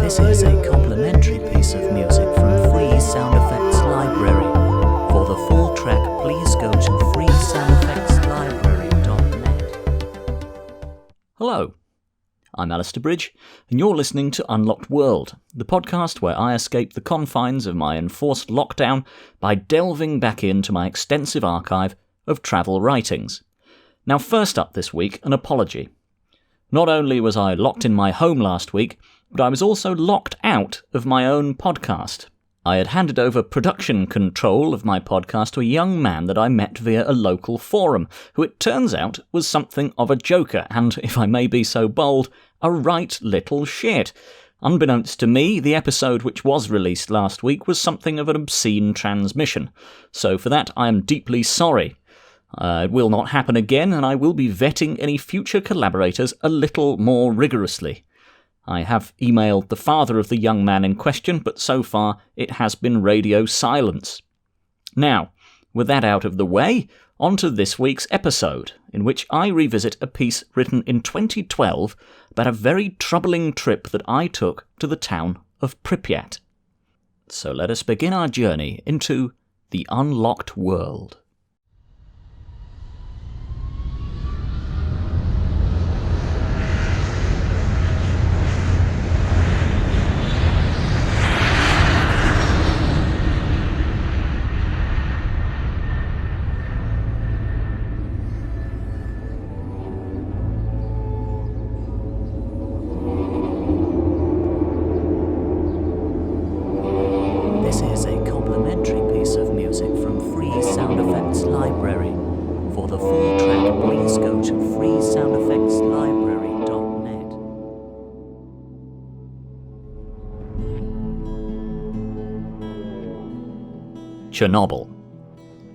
This is a complimentary piece of music from Free Sound Effects Library. For the full track, please go to freesoundeffectslibrary.net. Hello, I'm Alastair Bridge, and you're listening to Unlocked World, the podcast where I escape the confines of my enforced lockdown by delving back into my extensive archive of travel writings. Now, first up this week, an apology. Not only was I locked in my home last week, but I was also locked out of my own podcast. I had handed over production control of my podcast to a young man that I met via a local forum, who it turns out was something of a joker and, if I may be so bold, a right little shit. Unbeknownst to me, the episode which was released last week was something of an obscene transmission, so for that I am deeply sorry. It will not happen again, and I will be vetting any future collaborators a little more rigorously. I have emailed the father of the young man in question, but so far it has been radio silence. Now, with that out of the way, on to this week's episode, in which I revisit a piece written in 2012 about a very troubling trip that I took to the town of Pripyat. So let us begin our journey into the unlocked world. This is a complimentary piece of music from Free Sound Effects Library. For the full track, please go to freesoundeffectslibrary.net. Chernobyl.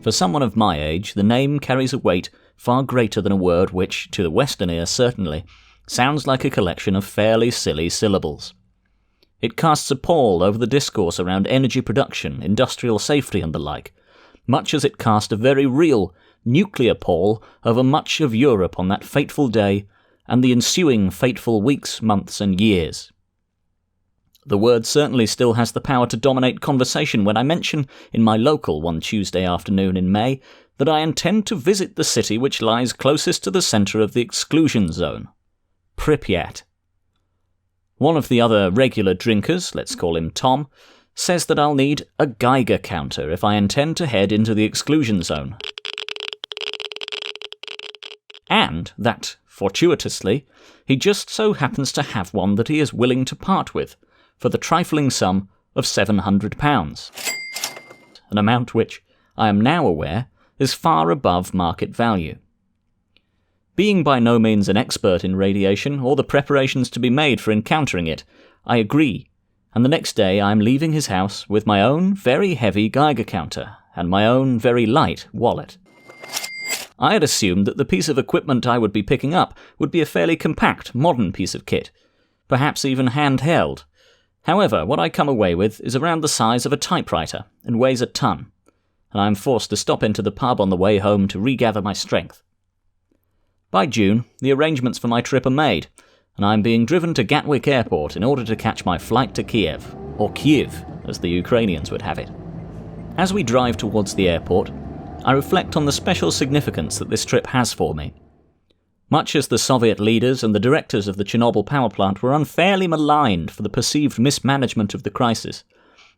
For someone of my age, the name carries a weight far greater than a word which, to the Western ear certainly, sounds like a collection of fairly silly syllables. It casts a pall over the discourse around energy production, industrial safety and the like, much as it cast a very real nuclear pall over much of Europe on that fateful day and the ensuing fateful weeks, months and years. The word certainly still has the power to dominate conversation when I mention in my local one Tuesday afternoon in May that I intend to visit the city which lies closest to the centre of the exclusion zone, Pripyat. One of the other regular drinkers, let's call him Tom, says that I'll need a geiger counter if I intend to head into the exclusion zone. And that, fortuitously, he just so happens to have one that he is willing to part with, for the trifling sum of £700, an amount which, I am now aware, is far above market value. Being by no means an expert in radiation or the preparations to be made for encountering it, I agree, and the next day I am leaving his house with my own very heavy geiger counter and my own very light wallet. I had assumed that the piece of equipment I would be picking up would be a fairly compact, modern piece of kit, perhaps even handheld. However, what I come away with is around the size of a typewriter and weighs a ton, and I am forced to stop into the pub on the way home to regather my strength. By June, the arrangements for my trip are made, and I am being driven to Gatwick Airport in order to catch my flight to Kiev, or Kyiv, as the Ukrainians would have it. As we drive towards the airport, I reflect on the special significance that this trip has for me. Much as the Soviet leaders and the directors of the Chernobyl power plant were unfairly maligned for the perceived mismanagement of the crisis,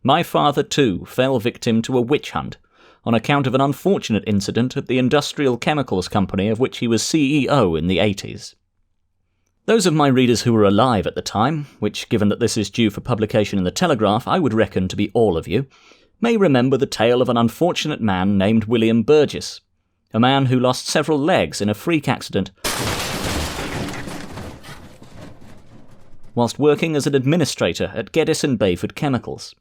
my father too fell victim to a witch hunt on account of an unfortunate incident at the industrial chemicals company of which he was CEO in the 80s. Those of my readers who were alive at the time, which given that this is due for publication in the Telegraph I would reckon to be all of you, may remember the tale of an unfortunate man named William Burgess, a man who lost several legs in a freak accident whilst working as an administrator at Geddes and Bayford Chemicals.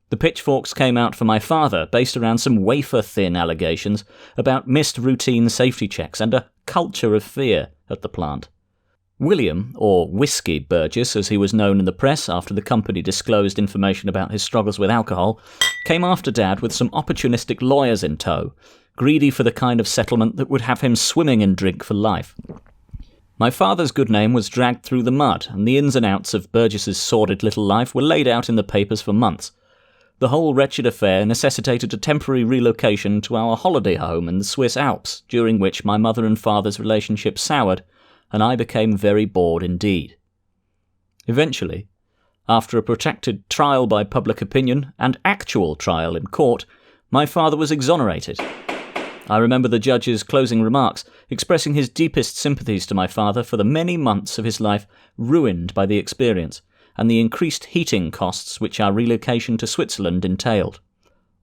The pitchforks came out for my father based around some wafer-thin allegations about missed routine safety checks and a culture of fear at the plant. William, or Whiskey Burgess as he was known in the press after the company disclosed information about his struggles with alcohol, came after Dad with some opportunistic lawyers in tow, greedy for the kind of settlement that would have him swimming in drink for life. My father's good name was dragged through the mud, and the ins and outs of Burgess's sordid little life were laid out in the papers for months. The whole wretched affair necessitated a temporary relocation to our holiday home in the Swiss Alps, during which my mother and father's relationship soured, and I became very bored indeed. Eventually, after a protracted trial by public opinion and actual trial in court, my father was exonerated. I remember the judge's closing remarks, expressing his deepest sympathies to my father for the many months of his life ruined by the experience, and the increased heating costs which our relocation to Switzerland entailed.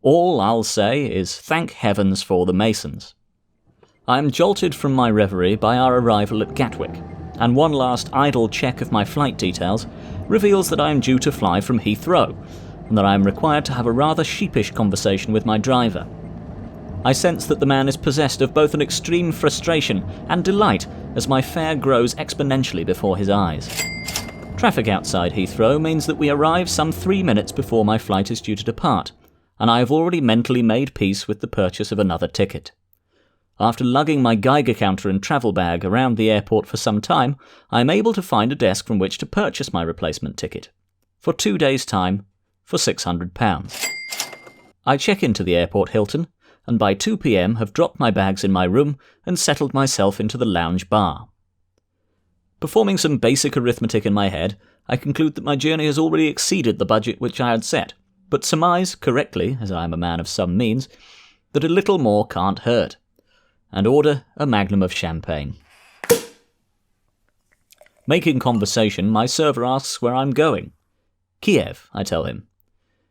All I'll say is thank heavens for the Masons. I am jolted from my reverie by our arrival at Gatwick, and one last idle check of my flight details reveals that I am due to fly from Heathrow, and that I am required to have a rather sheepish conversation with my driver. I sense that the man is possessed of both an extreme frustration and delight as my fare grows exponentially before his eyes. Traffic outside Heathrow means that we arrive some 3 minutes before my flight is due to depart, and I have already mentally made peace with the purchase of another ticket. After lugging my Geiger counter and travel bag around the airport for some time, I am able to find a desk from which to purchase my replacement ticket. For 2 days' time, for £600. I check into the airport Hilton, and by 2 p.m. have dropped my bags in my room and settled myself into the lounge bar. Performing some basic arithmetic in my head, I conclude that my journey has already exceeded the budget which I had set, but surmise correctly, as I am a man of some means, that a little more can't hurt, and order a magnum of champagne. Making conversation, my server asks where I'm going. Kiev, I tell him.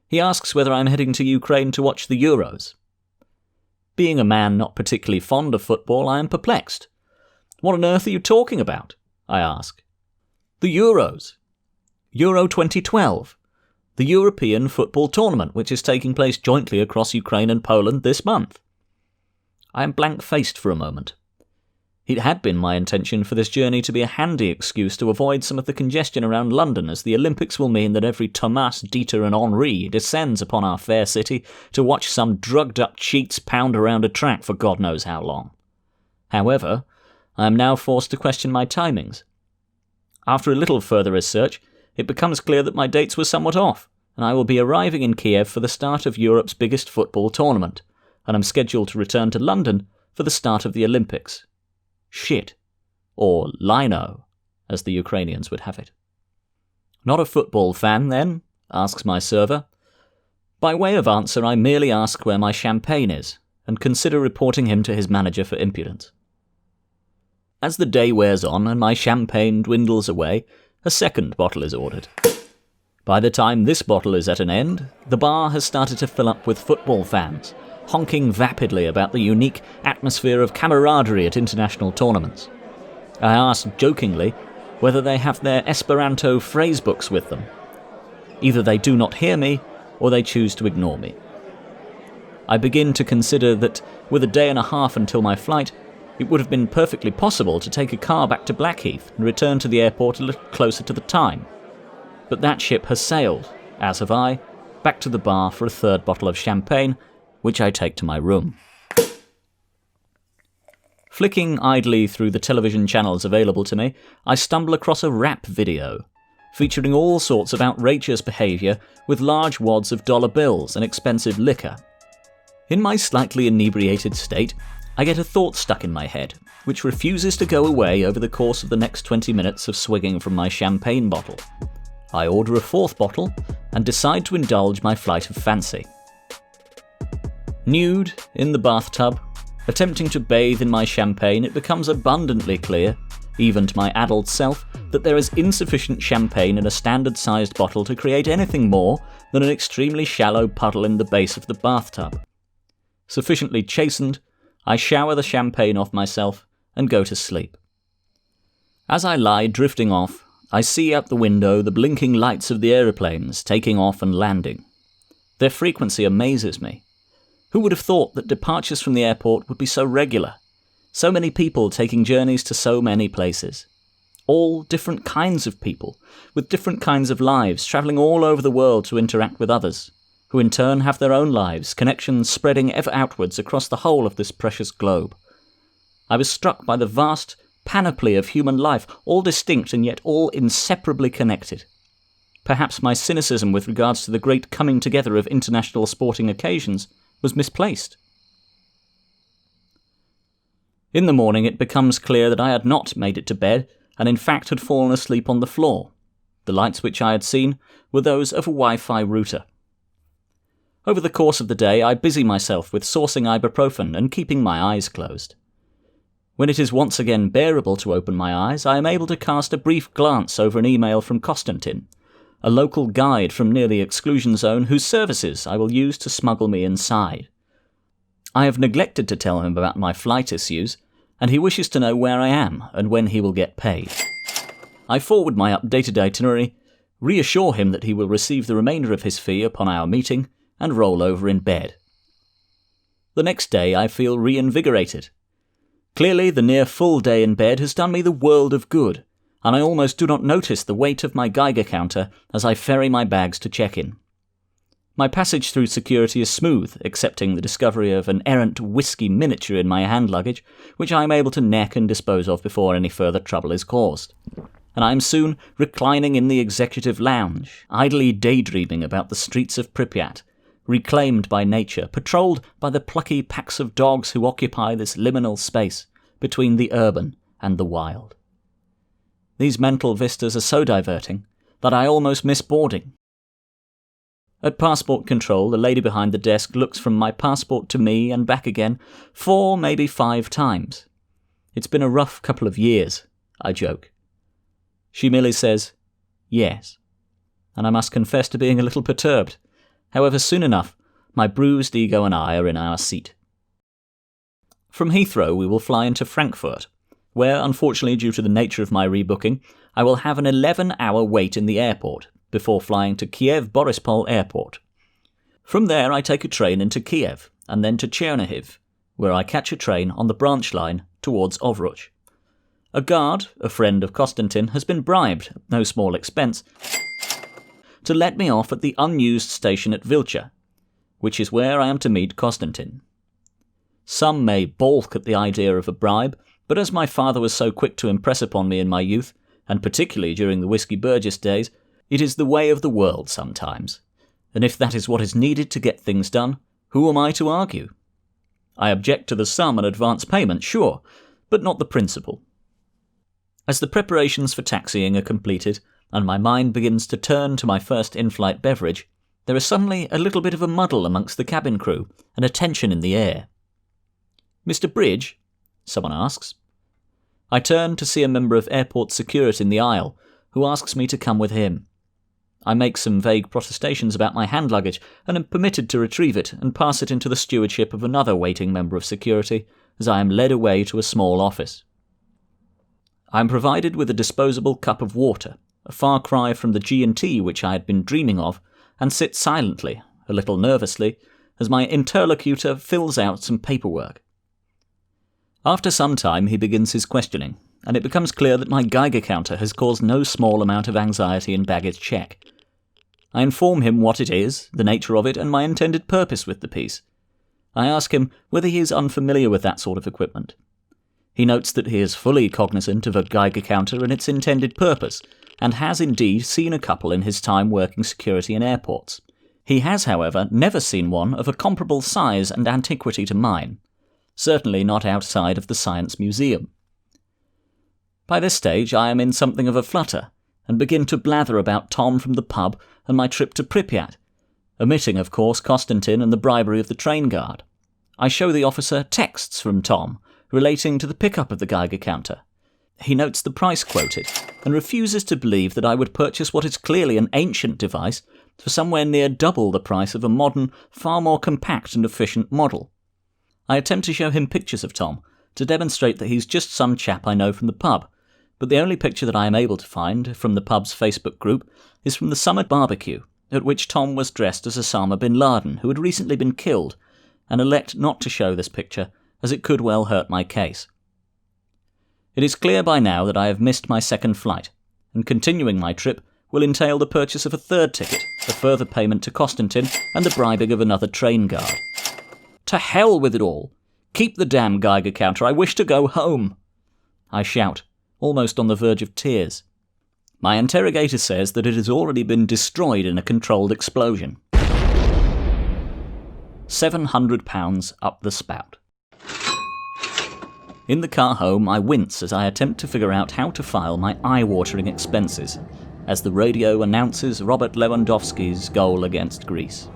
He asks whether I'm heading to Ukraine to watch the Euros. Being a man not particularly fond of football, I am perplexed. What on earth are you talking about? I ask. The Euros. Euro 2012. The European football tournament, which is taking place jointly across Ukraine and Poland this month. I am blank-faced for a moment. It had been my intention for this journey to be a handy excuse to avoid some of the congestion around London, as the Olympics will mean that every Thomas, Dieter and Henri descends upon our fair city to watch some drugged-up cheats pound around a track for God knows how long. However, I am now forced to question my timings. After a little further research, it becomes clear that my dates were somewhat off, and I will be arriving in Kiev for the start of Europe's biggest football tournament, and I'm scheduled to return to London for the start of the Olympics. Shit. Or lino, as the Ukrainians would have it. Not a football fan, then? Asks my server. By way of answer, I merely ask where my champagne is, and consider reporting him to his manager for impudence. As the day wears on and my champagne dwindles away, a second bottle is ordered. By the time this bottle is at an end, the bar has started to fill up with football fans, honking vapidly about the unique atmosphere of camaraderie at international tournaments. I ask jokingly whether they have their Esperanto phrasebooks with them. Either they do not hear me, or they choose to ignore me. I begin to consider that, with a day and a half until my flight, it would have been perfectly possible to take a car back to Blackheath and return to the airport a little closer to the time. But that ship has sailed, as have I, back to the bar for a third bottle of champagne, which I take to my room. Flicking idly through the television channels available to me, I stumble across a rap video, featuring all sorts of outrageous behaviour with large wads of dollar bills and expensive liquor. In my slightly inebriated state, I get a thought stuck in my head, which refuses to go away over the course of the next 20 minutes of swigging from my champagne bottle. I order a fourth bottle and decide to indulge my flight of fancy. Nude, in the bathtub, attempting to bathe in my champagne, it becomes abundantly clear, even to my adult self, that there is insufficient champagne in a standard-sized bottle to create anything more than an extremely shallow puddle in the base of the bathtub. Sufficiently chastened, I shower the champagne off myself and go to sleep. As I lie drifting off, I see out the window the blinking lights of the aeroplanes taking off and landing. Their frequency amazes me. Who would have thought that departures from the airport would be so regular? So many people taking journeys to so many places. All different kinds of people, with different kinds of lives, travelling all over the world to interact with others, who in turn have their own lives, connections spreading ever outwards across the whole of this precious globe. I was struck by the vast, panoply of human life, all distinct and yet all inseparably connected. Perhaps my cynicism with regards to the great coming together of international sporting occasions was misplaced. In the morning it becomes clear that I had not made it to bed, and in fact had fallen asleep on the floor. The lights which I had seen were those of a Wi-Fi router. Over the course of the day I busy myself with sourcing ibuprofen and keeping my eyes closed. When it is once again bearable to open my eyes, I am able to cast a brief glance over an email from Konstantin, a local guide from near the exclusion zone whose services I will use to smuggle me inside. I have neglected to tell him about my flight issues, and he wishes to know where I am and when he will get paid. I forward my updated itinerary, reassure him that he will receive the remainder of his fee upon our meeting, and roll over in bed. The next day I feel reinvigorated. Clearly the near full day in bed has done me the world of good, and I almost do not notice the weight of my Geiger counter as I ferry my bags to check-in. My passage through security is smooth, excepting the discovery of an errant whiskey miniature in my hand luggage, which I am able to neck and dispose of before any further trouble is caused. And I am soon reclining in the executive lounge, idly daydreaming about the streets of Pripyat, reclaimed by nature, patrolled by the plucky packs of dogs who occupy this liminal space between the urban and the wild. These mental vistas are so diverting that I almost miss boarding. At passport control, the lady behind the desk looks from my passport to me and back again 4, maybe 5 times. It's been a rough couple of years, I joke. She merely says, yes, and I must confess to being a little perturbed. However, soon enough, my bruised ego and I are in our seat. From Heathrow we will fly into Frankfurt, where, unfortunately due to the nature of my rebooking, I will have an 11-hour wait in the airport before flying to Kiev-Borispol Airport. From there I take a train into Kiev, and then to Chernobyl, where I catch a train on the branch line towards Ovruch. A guard, a friend of Konstantin, has been bribed, at no small expense, to let me off at the unused station at Vilcha, which is where I am to meet Konstantin. Some may balk at the idea of a bribe, but as my father was so quick to impress upon me in my youth, and particularly during the Whiskey Burgess days, it is the way of the world sometimes, and if that is what is needed to get things done, who am I to argue? I object to the sum and advance payment, sure, but not the principle. As the preparations for taxiing are completed, and my mind begins to turn to my first in-flight beverage, there is suddenly a little bit of a muddle amongst the cabin crew, and a tension in the air. "Mr. Bridge?" someone asks. I turn to see a member of airport security in the aisle, who asks me to come with him. I make some vague protestations about my hand luggage, and am permitted to retrieve it and pass it into the stewardship of another waiting member of security, as I am led away to a small office. I am provided with a disposable cup of water, a far cry from the G&T which I had been dreaming of, and sit silently, a little nervously, as my interlocutor fills out some paperwork. After some time he begins his questioning, and it becomes clear that my Geiger counter has caused no small amount of anxiety in baggage check. I inform him what it is, the nature of it, and my intended purpose with the piece. I ask him whether he is unfamiliar with that sort of equipment. He notes that he is fully cognizant of a Geiger counter and its intended purpose, and has indeed seen a couple in his time working security in airports. He has, however, never seen one of a comparable size and antiquity to mine, certainly not outside of the Science Museum. By this stage I am in something of a flutter, and begin to blather about Tom from the pub and my trip to Pripyat, omitting, of course, Konstantin and the bribery of the train guard. I show the officer texts from Tom relating to the pickup of the Geiger counter. He notes the price quoted, and refuses to believe that I would purchase what is clearly an ancient device for somewhere near double the price of a modern, far more compact and efficient model. I attempt to show him pictures of Tom, to demonstrate that he's just some chap I know from the pub, but the only picture that I am able to find from the pub's Facebook group is from the summer barbecue, at which Tom was dressed as Osama bin Laden, who had recently been killed, and elect not to show this picture, as it could well hurt my case. It is clear by now that I have missed my second flight, and continuing my trip will entail the purchase of a third ticket, a further payment to Konstantin, and the bribing of another train guard. To hell with it all! Keep the damn Geiger counter, I wish to go home! I shout, almost on the verge of tears. My interrogator says that it has already been destroyed in a controlled explosion. £700 up the spout. In the car home, I wince as I attempt to figure out how to file my eye-watering expenses, as the radio announces Robert Lewandowski's goal against Greece.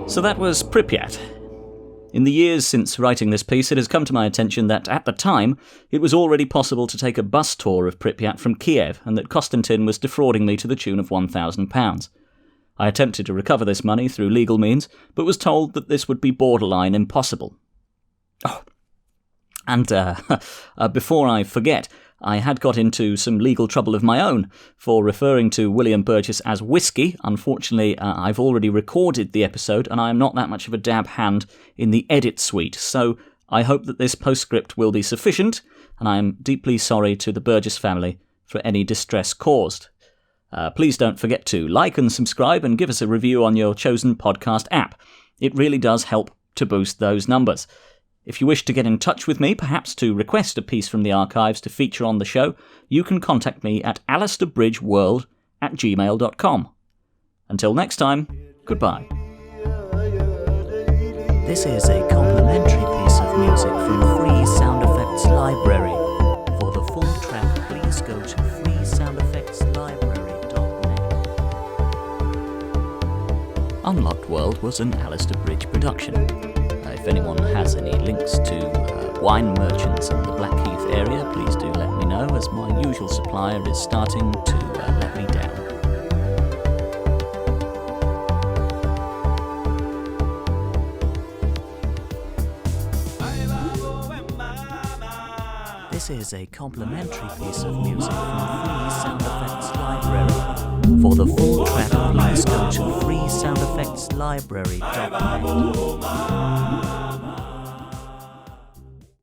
So that was Pripyat. In the years since writing this piece, it has come to my attention that at the time, it was already possible to take a bus tour of Pripyat from Kiev, and that Konstantin was defrauding me to the tune of £1,000. I attempted to recover this money through legal means, but was told that this would be borderline impossible. Oh, and before I forget, I had got into some legal trouble of my own for referring to William Burgess as Whiskey. Unfortunately, I've already recorded the episode and I am not that much of a dab hand in the edit suite, so I hope that this postscript will be sufficient, and I am deeply sorry to the Burgess family for any distress caused. Please don't forget to like and subscribe and give us a review on your chosen podcast app. It really does help to boost those numbers. If you wish to get in touch with me, perhaps to request a piece from the archives to feature on the show, you can contact me at alastairbridgeworld@gmail.com. Until next time, goodbye. This is a complimentary piece of music from Free Sound Effects Library. For the full track, please go to freesoundeffectslibrary.net. Unlocked World was an Alastair Bridge production. If anyone has any links to wine merchants in the Blackheath area, please do let me know, as my usual supplier is starting to let me down. This is a complimentary piece of music from Free Sound Effects Library. For the full track, please go to freesoundeffectslibrary.net.